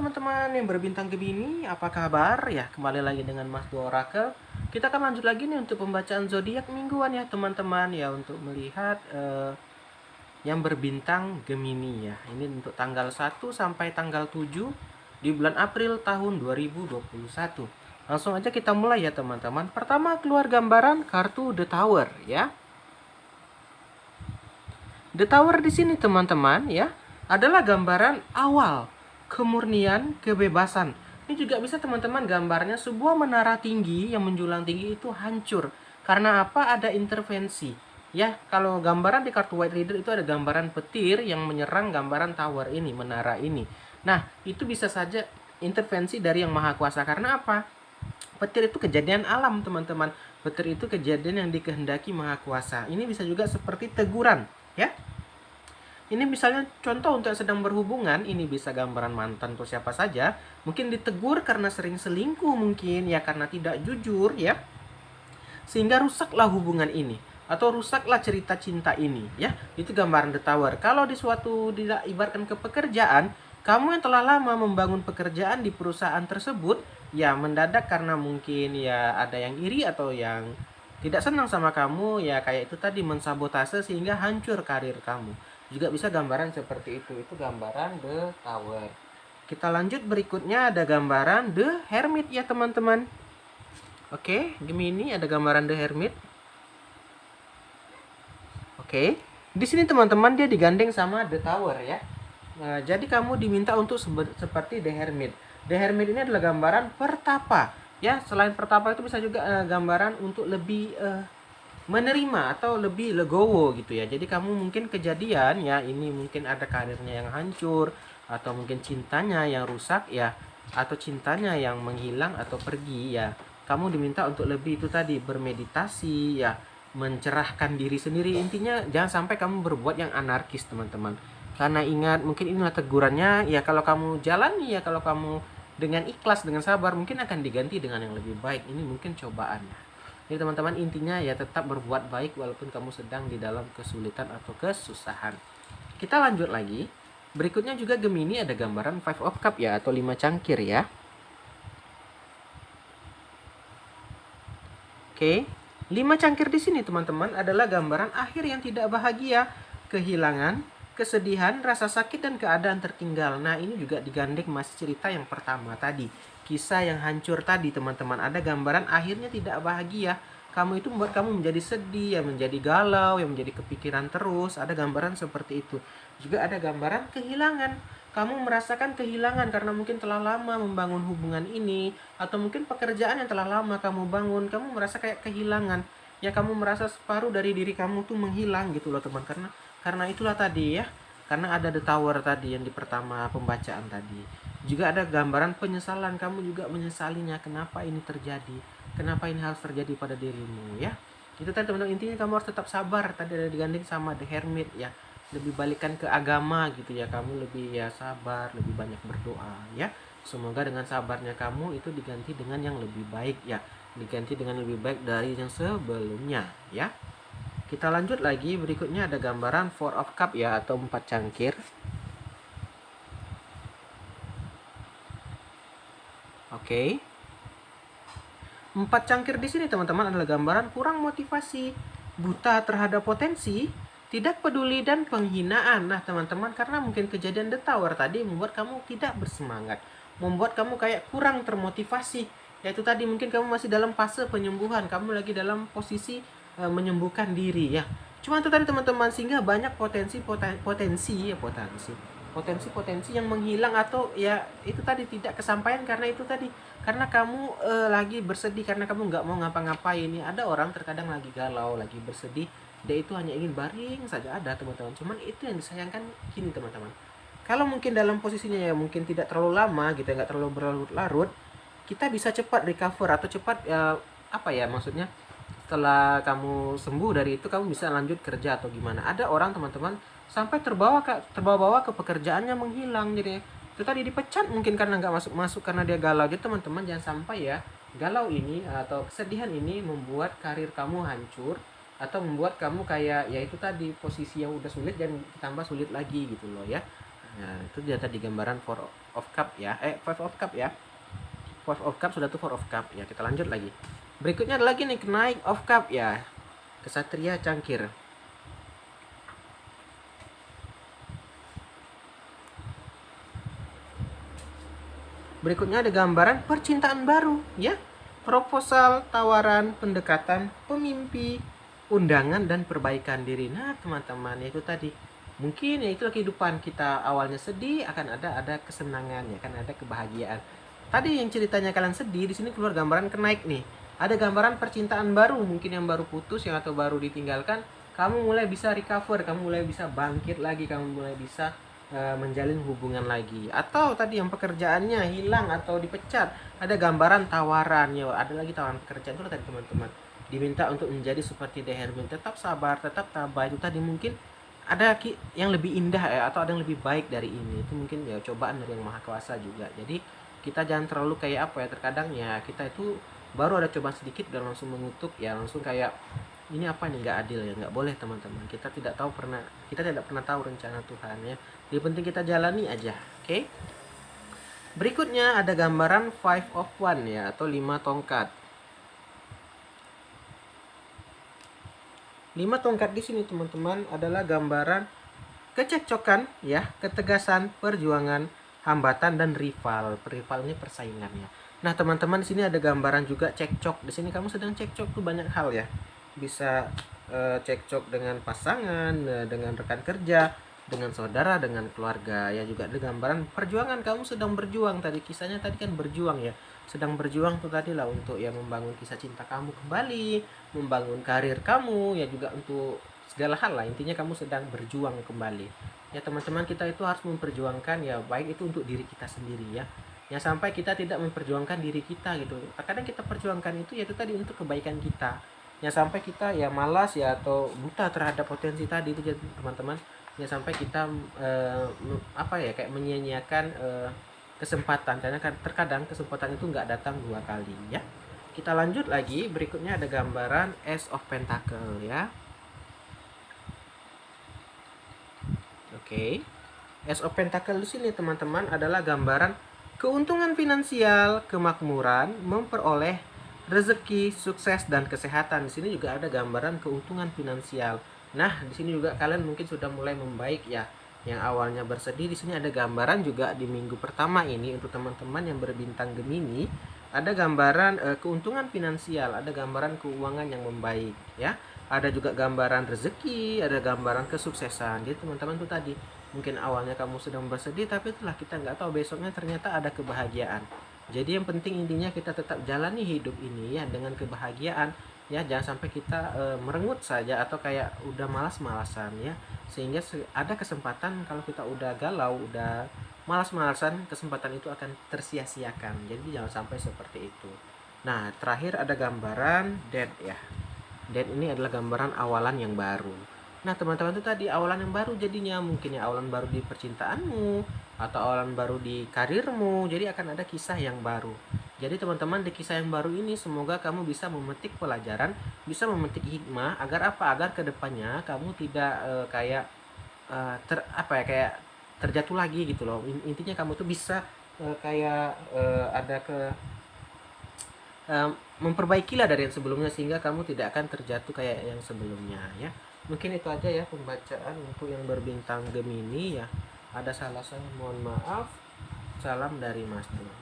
teman-teman yang berbintang Gemini, apa kabar? Ya, kembali lagi dengan Mas Dua Oracle. Kita akan lanjut lagi nih untuk pembacaan zodiak mingguan ya, teman-teman ya, untuk melihat yang berbintang Gemini ya. Ini untuk tanggal 1 sampai tanggal 7 di bulan April tahun 2021. Langsung aja kita mulai ya, teman-teman. Pertama, keluar gambaran kartu The Tower ya. The Tower di sini, teman-teman ya, adalah gambaran awal kemurnian, kebebasan. Ini juga bisa teman-teman gambarnya sebuah menara tinggi yang menjulang tinggi itu hancur. Karena apa? Ada intervensi. Ya, kalau gambaran di kartu White Reader itu ada gambaran petir yang menyerang gambaran tower ini, menara ini. Nah, itu bisa saja intervensi dari Yang Maha Kuasa. Karena apa? Petir itu kejadian alam, teman-teman. Petir itu kejadian yang dikehendaki Maha Kuasa. Ini bisa juga seperti teguran, ya. Ini misalnya contoh untuk yang sedang berhubungan, ini bisa gambaran mantan atau siapa saja, mungkin ditegur karena sering selingkuh mungkin, ya karena tidak jujur ya. Sehingga rusaklah hubungan ini atau rusaklah cerita cinta ini ya. Itu gambaran The Tower. Kalau di suatu diibaratkan ke pekerjaan, kamu yang telah lama membangun pekerjaan di perusahaan tersebut, ya mendadak karena mungkin ya ada yang iri atau yang tidak senang sama kamu, ya kayak itu tadi mensabotase sehingga hancur karir kamu. Juga bisa gambaran seperti itu gambaran The Tower. Kita lanjut, berikutnya ada gambaran The Hermit ya teman-teman. Oke, Gemini ada gambaran The Hermit. Oke, di sini teman-teman dia digandeng sama The Tower ya. Jadi kamu diminta untuk seperti The Hermit. The Hermit ini adalah gambaran pertapa ya. Selain pertapa itu bisa juga gambaran untuk lebih menerima atau lebih legowo gitu ya. Jadi kamu mungkin kejadian ya, ini mungkin ada karirnya yang hancur atau mungkin cintanya yang rusak ya, atau cintanya yang menghilang atau pergi ya. Kamu diminta untuk lebih itu tadi bermeditasi ya, mencerahkan diri sendiri. Intinya jangan sampai kamu berbuat yang anarkis, teman-teman. Karena ingat, mungkin inilah tegurannya ya, kalau kamu jalani ya, kalau kamu dengan ikhlas, dengan sabar, mungkin akan diganti dengan yang lebih baik. Ini mungkin cobaannya. Jadi teman-teman, intinya ya tetap berbuat baik walaupun kamu sedang di dalam kesulitan atau kesusahan. Kita lanjut lagi. Berikutnya juga Gemini ada gambaran Five of Cup ya, atau 5 cangkir ya. Oke. 5 cangkir di sini teman-teman adalah gambaran akhir yang tidak bahagia, kehilangan, kesedihan, rasa sakit dan keadaan tertinggal. Nah, ini juga digandeng masih cerita yang pertama tadi. Kisah yang hancur tadi, teman-teman. Ada gambaran akhirnya tidak bahagia. Kamu itu membuat kamu menjadi sedih, ya menjadi galau, yang menjadi kepikiran terus. Ada gambaran seperti itu. Juga ada gambaran kehilangan. Kamu merasakan kehilangan karena mungkin telah lama membangun hubungan ini, atau mungkin pekerjaan yang telah lama kamu bangun, kamu merasa kayak kehilangan. Ya, kamu merasa separuh dari diri kamu tuh menghilang gitu loh, teman. Karena itulah tadi ya. Karena ada The Tower tadi yang di pertama pembacaan tadi. Juga ada gambaran penyesalan, kamu juga menyesalinya, kenapa ini terjadi, kenapa ini harus terjadi pada dirimu ya. Itu tadi teman-teman, intinya kamu harus tetap sabar. Tadi ada digandeng sama The Hermit ya, lebih balikan ke agama gitu ya, kamu lebih ya sabar, lebih banyak berdoa ya. Semoga dengan sabarnya kamu itu diganti dengan yang lebih baik ya, diganti dengan lebih baik dari yang sebelumnya ya. Kita lanjut lagi, berikutnya ada gambaran Four of Cup ya, atau 4 cangkir. Oke. 4 cangkir di sini teman-teman adalah gambaran kurang motivasi, buta terhadap potensi, tidak peduli dan penghinaan. Nah, teman-teman, karena mungkin kejadian The Tower tadi membuat kamu tidak bersemangat, membuat kamu kayak kurang termotivasi. Yaitu tadi mungkin kamu masih dalam fase penyembuhan, kamu lagi dalam posisi menyembuhkan diri ya. Cuma itu tadi teman-teman, sehingga banyak potensi yang menghilang, atau ya itu tadi tidak kesampaian karena itu tadi, karena kamu lagi bersedih, karena kamu nggak mau ngapa-ngapain ya. Ada orang terkadang lagi galau, lagi bersedih, dia itu hanya ingin baring saja, ada teman-teman. Cuman itu yang disayangkan gini teman-teman, kalau mungkin dalam posisinya ya mungkin tidak terlalu lama gitu, nggak terlalu berlarut-larut, kita bisa cepat recover atau cepat maksudnya setelah kamu sembuh dari itu, kamu bisa lanjut kerja atau gimana. Ada orang teman-teman sampai terbawa-bawa ke pekerjaannya menghilang, jadi itu tadi dipecat mungkin karena nggak masuk karena dia galau. Jadi teman-teman jangan sampai ya galau ini atau kesedihan ini membuat karir kamu hancur, atau membuat kamu kayak ya itu tadi posisi yang udah sulit dan tambah sulit lagi gitu loh ya. Nah, itu dia tadi gambaran four of cup ya. Five of cup ya. Five of cup sudah tuh four of cup ya. Kita lanjut lagi. Berikutnya ada lagi nih Knight of cup ya. Kesatria cangkir. Berikutnya ada gambaran percintaan baru ya. Proposal, tawaran, pendekatan, pemimpi, undangan dan perbaikan diri. Nah, teman-teman, ya itu tadi. Mungkin ya itulah kehidupan kita, awalnya sedih, akan ada kesenangan, ya kan ada kebahagiaan. Tadi yang ceritanya kalian sedih, di sini keluar gambaran kenaik nih. Ada gambaran percintaan baru, mungkin yang baru putus yang atau baru ditinggalkan, kamu mulai bisa recover, kamu mulai bisa bangkit lagi, kamu mulai bisa menjalin hubungan lagi. Atau tadi yang pekerjaannya hilang atau dipecat, ada gambaran tawaran ya, ada lagi tawaran pekerjaan itu tadi teman-teman. Diminta untuk menjadi seperti The Hermit, tetap sabar, tetap tabah. Itu tadi mungkin ada yang lebih indah ya, atau ada yang lebih baik dari ini. Itu mungkin ya cobaan dari yang maha kuasa juga. Jadi kita jangan terlalu kayak apa ya, terkadang ya kita itu baru ada cobaan sedikit dan langsung mengutuk ya, langsung kayak ini apa nih, nggak adil ya. Nggak boleh teman-teman, kita tidak pernah tahu rencana Tuhan ya. Yang penting kita jalani aja. Oke. Berikutnya ada gambaran five of one ya, atau 5 tongkat. 5 tongkat di sini teman-teman adalah gambaran kecekcokan ya, ketegasan, perjuangan, hambatan dan rival. Rival ini persaingan ya. Nah, teman-teman di sini ada gambaran juga cekcok. Di sini kamu sedang cekcok tuh banyak hal ya. Bisa cekcok dengan pasangan, dengan rekan kerja, dengan saudara, dengan keluarga ya. Juga ada gambaran perjuangan, kamu sedang berjuang. Tadi kisahnya tadi kan berjuang ya, sedang berjuang tuh tadi lah untuk ya membangun kisah cinta kamu kembali, membangun karir kamu ya, juga untuk segala hal lah. Intinya kamu sedang berjuang kembali ya teman-teman. Kita itu harus memperjuangkan ya, baik itu untuk diri kita sendiri ya, ya sampai kita tidak memperjuangkan diri kita gitu. Kadang kita perjuangkan itu ya itu tadi untuk kebaikan kita, ya sampai kita ya malas ya atau buta terhadap potensi tadi itu teman-teman. Ya sampai kita apa ya, kayak menyia-nyiakan kesempatan, karena kan terkadang kesempatan itu nggak datang 2 kali ya. Kita lanjut lagi, berikutnya ada gambaran Ace of Pentacle ya. Oke. Ace of Pentacle di sini teman-teman adalah gambaran keuntungan finansial, kemakmuran, memperoleh rezeki, sukses dan kesehatan. Di sini juga ada gambaran keuntungan finansial. Nah, di sini juga kalian mungkin sudah mulai membaik ya. Yang awalnya bersedih, di sini ada gambaran juga di minggu pertama ini untuk teman-teman yang berbintang Gemini, ada gambaran keuntungan finansial, ada gambaran keuangan yang membaik ya. Ada juga gambaran rezeki, ada gambaran kesuksesan. Jadi teman-teman tuh tadi, mungkin awalnya kamu sedang bersedih, tapi itulah kita nggak tahu besoknya ternyata ada kebahagiaan. Jadi yang penting intinya kita tetap jalani hidup ini ya dengan kebahagiaan ya, jangan sampai kita merengut saja atau kayak udah malas-malasan ya, sehingga ada kesempatan kalau kita udah galau, udah malas-malasan, kesempatan itu akan tersia-siakan. Jadi jangan sampai seperti itu. Nah, terakhir ada gambaran death ya. Dan ini adalah gambaran awalan yang baru. Nah, teman-teman itu tadi awalan yang baru, jadinya mungkin ya awalan baru di percintaanmu atau awalan baru di karirmu. Jadi akan ada kisah yang baru. Jadi teman-teman, di kisah yang baru ini semoga kamu bisa memetik pelajaran, bisa memetik hikmah, agar apa? Agar kedepannya kamu tidak kayak kayak terjatuh lagi gitu loh. Intinya kamu tuh bisa kayak ada memperbaikilah dari yang sebelumnya, sehingga kamu tidak akan terjatuh kayak yang sebelumnya ya. Mungkin itu aja ya pembacaan untuk yang berbintang Gemini ya. Ada salah saya mohon maaf. Salam dari Mas Tur.